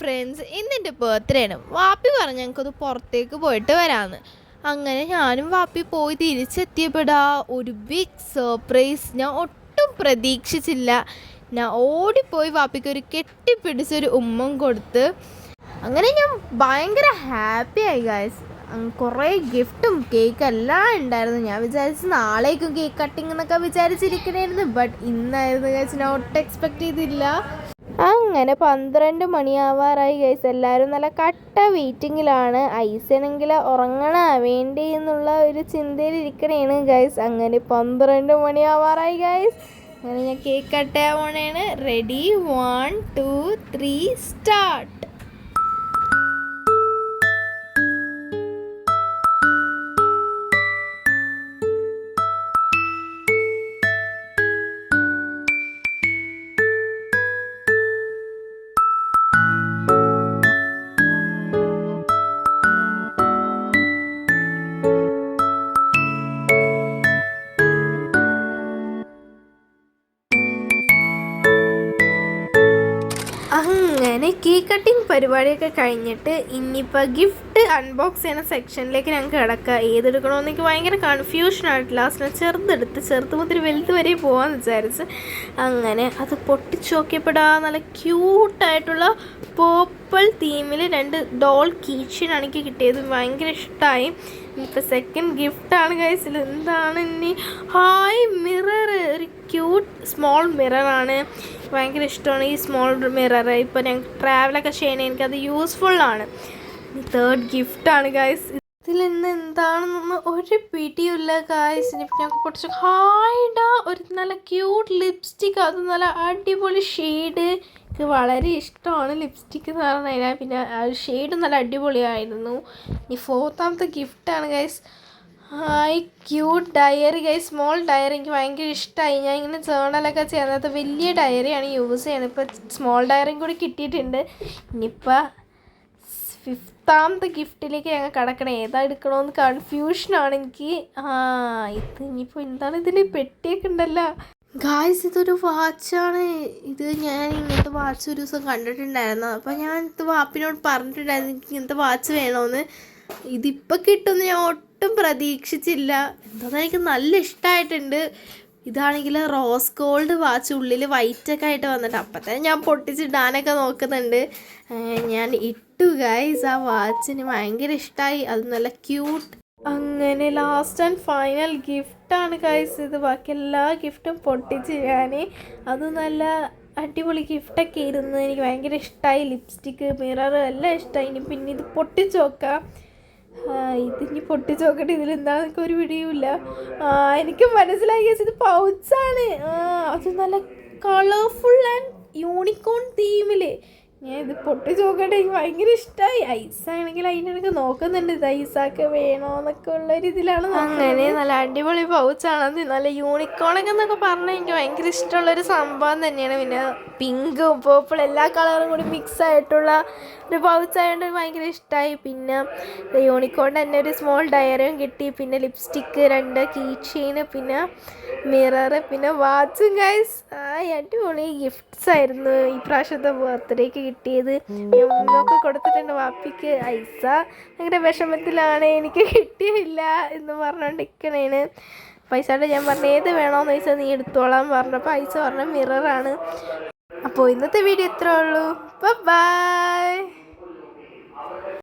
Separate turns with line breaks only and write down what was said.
Friends, ഇന്നെൻ്റെ birthday ആണ്. വാപ്പി പറഞ്ഞു ഞങ്ങൾക്കൊന്ന് പുറത്തേക്ക് പോയിട്ട് വരാമെന്ന്. അങ്ങനെ ഞാനും വാപ്പി പോയി തിരിച്ചെത്തിയപ്പോഴാ ഒരു ബിഗ് സർപ്രൈസ്. ഞാൻ ഒട്ടും പ്രതീക്ഷിച്ചില്ല. ഞാൻ ഓടിപ്പോയി വാപ്പിക്ക് ഒരു കെട്ടിപ്പിടിച്ചൊരു ഉമ്മം കൊടുത്ത്. അങ്ങനെ ഞാൻ ഭയങ്കര ഹാപ്പിയായി ഗൈസ്. കുറേ ഗിഫ്റ്റും കേക്ക് എല്ലാം ഉണ്ടായിരുന്നു. ഞാൻ വിചാരിച്ചു നാളേക്കും കേക്ക് കട്ടിങ് എന്നൊക്കെ വിചാരിച്ചിരിക്കണായിരുന്നു. But ഇന്നായിരുന്നു guys. ഞാൻ ഒട്ടും എക്സ്പെക്റ്റ് ചെയ്തില്ല. അങ്ങനെ 12 മണിയാവാറായി ഗൈസ്. എല്ലാവരും നല്ല കട്ട വെയിറ്റിങ്ങിലാണ്. ഐസണെങ്കിൽ ഉറങ്ങണ വേണ്ടി എന്നുള്ള ഒരു ചിന്തയിലിരിക്കണേണ് ഗൈസ്. അങ്ങനെ 12 മണിയാവാറായി ഗൈസ്. അങ്ങനെ ഞാൻ കേക്ക് കട്ട് ചെയ്യാൻ പോണേണ്. Ready, 1 2 3 start. അങ്ങനെ കേക്ക് കട്ടിങ് പരിപാടിയൊക്കെ കഴിഞ്ഞിട്ട് ഇനിയിപ്പോൾ ഗിഫ്റ്റ് അൺബോക്സ് ചെയ്യുന്ന സെക്ഷനിലേക്ക് ഞങ്ങൾക്ക് കിടക്കുക. ഏതെടുക്കണമെന്ന് എനിക്ക് ഭയങ്കര കൺഫ്യൂഷനായിട്ട് ലാസ്റ്റ് ഞാൻ ചെറുത് മുതൽ വലുത് വരെ പോകാമെന്ന് വിചാരിച്ച്. അങ്ങനെ അത് പൊട്ടിച്ച് നോക്കിയപ്പോഴാ നല്ല ക്യൂട്ടായിട്ടുള്ള പേർപ്പിൾ തീമിൽ 2 ഡോൾ കീച്ചനാണ് എനിക്ക് കിട്ടിയത്. ഭയങ്കര ഇഷ്ടമായി. ഇപ്പോൾ സെക്കൻഡ് ഗിഫ്റ്റാണ് ഗൈസിൽ. എന്താണ് ഇനി? ഹായ് മിറർ, ഒരു ക്യൂട്ട് സ്മോൾ മിററാണ്. ഭയങ്കര ഇഷ്ടമാണ് ഈ സ്മോൾ മിറർ. ഇപ്പോൾ ഞങ്ങൾക്ക് ട്രാവലൊക്കെ ചെയ്യണേ എനിക്കത് യൂസ്ഫുള്ളാണ്. Third ഗിഫ്റ്റാണ് guys. ഇതിൽ നിന്ന് എന്താണെന്നൊന്നും ഒരു പിടിയില്ല ഗൈസ്. ഇനിയിപ്പോൾ ഞങ്ങൾക്ക് പൊട്ടിച്ചു. ഹായ്ഡാ, ഒരു നല്ല ക്യൂട്ട് ലിപ്സ്റ്റിക്ക്. അത് നല്ല അടിപൊളി ഷെയ്ഡ്. എനിക്ക് വളരെ ഇഷ്ടമാണ് ലിപ്സ്റ്റിക്ക് എന്ന് പറഞ്ഞാൽ. പിന്നെ ഷെയ്ഡ് നല്ല അടിപൊളിയായിരുന്നു. ഈ 4th ഗിഫ്റ്റാണ് guys. Hi, cute diary guys. Small diary എനിക്ക് ഭയങ്കര ഇഷ്ടമായി. ഞാൻ ഇങ്ങനെ ജേർണലൊക്കെ ചെയ്യുന്നത് വലിയ ഡയറിയാണ് യൂസ് ചെയ്യുന്നത്. ഇപ്പോൾ സ്മോൾ ഡയറിയും കൂടി കിട്ടിയിട്ടുണ്ട്. ഇനിയിപ്പോൾ 5th ഗിഫ്റ്റിലേക്ക് ഞങ്ങൾ കിടക്കണം. ഏതാ എടുക്കണമെന്ന് കൺഫ്യൂഷനാണ് എനിക്ക്. ഇത് ഇനിയിപ്പോൾ എന്താണ്? ഇതിൽ പെട്ടിയൊക്കെ ഉണ്ടല്ലോ ഗായ്സ്. ഇതൊരു വാച്ചാണ്. ഇത് ഞാൻ ഇങ്ങനത്തെ വാച്ച് ഒരു ദിവസം കണ്ടിട്ടുണ്ടായിരുന്നു. അപ്പോൾ ഞാൻ ഇത് വാപ്പിനോട് പറഞ്ഞിട്ടുണ്ടായിരുന്നു എനിക്ക് ഇങ്ങനത്തെ വാച്ച് വേണമെന്ന്. ഇതിപ്പോൾ കിട്ടുമെന്ന് ഞാൻ ഒട്ടും പ്രതീക്ഷിച്ചില്ല. എന്താണെന്ന് എനിക്ക് നല്ല ഇഷ്ടമായിട്ടുണ്ട്. ഇതാണെങ്കിൽ റോസ് ഗോൾഡ് വാച്ച്, ഉള്ളിൽ വൈറ്റൊക്കെ ആയിട്ട് വന്നിട്ട് അപ്പം തന്നെ ഞാൻ പൊട്ടിച്ചിടാനൊക്കെ നോക്കുന്നുണ്ട്. ഞാൻ ഇട്ടു ഗൈസ്. ആ വാച്ചിന് ഭയങ്കര ഇഷ്ടമായി. അത് നല്ല ക്യൂട്ട്. അങ്ങനെ ലാസ്റ്റ് ആൻഡ് ഫൈനൽ ഗിഫ്റ്റാണ് ഗൈസ് ഇത്. ബാക്കി എല്ലാ ഗിഫ്റ്റും പൊട്ടിച്ച് ഞാൻ. അത് നല്ല അടിപൊളി ഗിഫ്റ്റൊക്കെ ഇരുന്ന് എനിക്ക് ഭയങ്കര ഇഷ്ടമായി. ലിപ്സ്റ്റിക്ക്, മിറർ എല്ലാം ഇഷ്ടമായി. ഇനി പിന്നെ ഇത് പൊട്ടിച്ച് നോക്കാം. ഇതിനി പൊട്ടിച്ച് നോക്കട്ടെ. ഇതിലെന്താണെന്ന് എനിക്ക് ഒരു പിടിയുമില്ല. എനിക്ക് മനസ്സിലായി ഗൈസ്, ഇത് പൗച്ചാണ്. അത് നല്ല കളർഫുൾ ആൻഡ് യൂണിക്കോൺ തീമിൽ. ഞാൻ ഇത് പൊട്ടിച്ച് നോക്കട്ടെ. എനിക്ക് ഭയങ്കര ഇഷ്ടമായി. ഐസാണെങ്കിൽ അതിനിടയ്ക്ക് നോക്കുന്നുണ്ട് ഇത് ഐസാക്ക് വേണോ എന്നൊക്കെ ഉള്ളൊരു ഇതിലാണ്. അങ്ങനെ നല്ല അടിപൊളി പൗച്ചാണ്. നല്ല യൂണിക്കോണൊക്കെ എന്നൊക്കെ പറഞ്ഞാൽ എനിക്ക് ഭയങ്കര ഇഷ്ടമുള്ളൊരു സംഭവം തന്നെയാണ്. പിന്നെ പിങ്കും പേർപ്പിൾ എല്ലാ കളറും കൂടി മിക്സ് ആയിട്ടുള്ള ഒരു പൗച്ചായതുകൊണ്ട് ഭയങ്കര ഇഷ്ടമായി. പിന്നെ യൂണിക്കോണിൻ്റെ തന്നെ ഒരു സ്മോൾ ഡയറിയും കിട്ടി. പിന്നെ ലിപ്സ്റ്റിക്ക്, 2 കീ ചെയിന്, പിന്നെ മിറർ, പിന്നെ വാച്ചും ഗൈസ്. അടിപൊളി ഗിഫ്റ്റ്സ് ആയിരുന്നു ഈ പ്രാവശ്യത്തെ ബർത്ത്ഡേക്ക് കിട്ടിയത്. ഞാൻ മുന്നൊക്കെ കൊടുത്തിട്ടുണ്ട് വാപ്പിക്ക്. ഐസ ഭയങ്കര വിഷമത്തിലാണ്, എനിക്ക് കിട്ടിയില്ല എന്ന് പറഞ്ഞുകൊണ്ടിരിക്കണേന്. പൈസയുടെ ഞാൻ പറഞ്ഞു ഏത് വേണോന്ന് ചോദിച്ചാൽ നീ എടുത്തോളാൻ പറഞ്ഞപ്പോൾ ഐസ പറഞ്ഞ മിററാണ്. അപ്പോൾ ഇന്നത്തെ വീഡിയോ ഇത്രേ ഉള്ളൂ. ബൈ.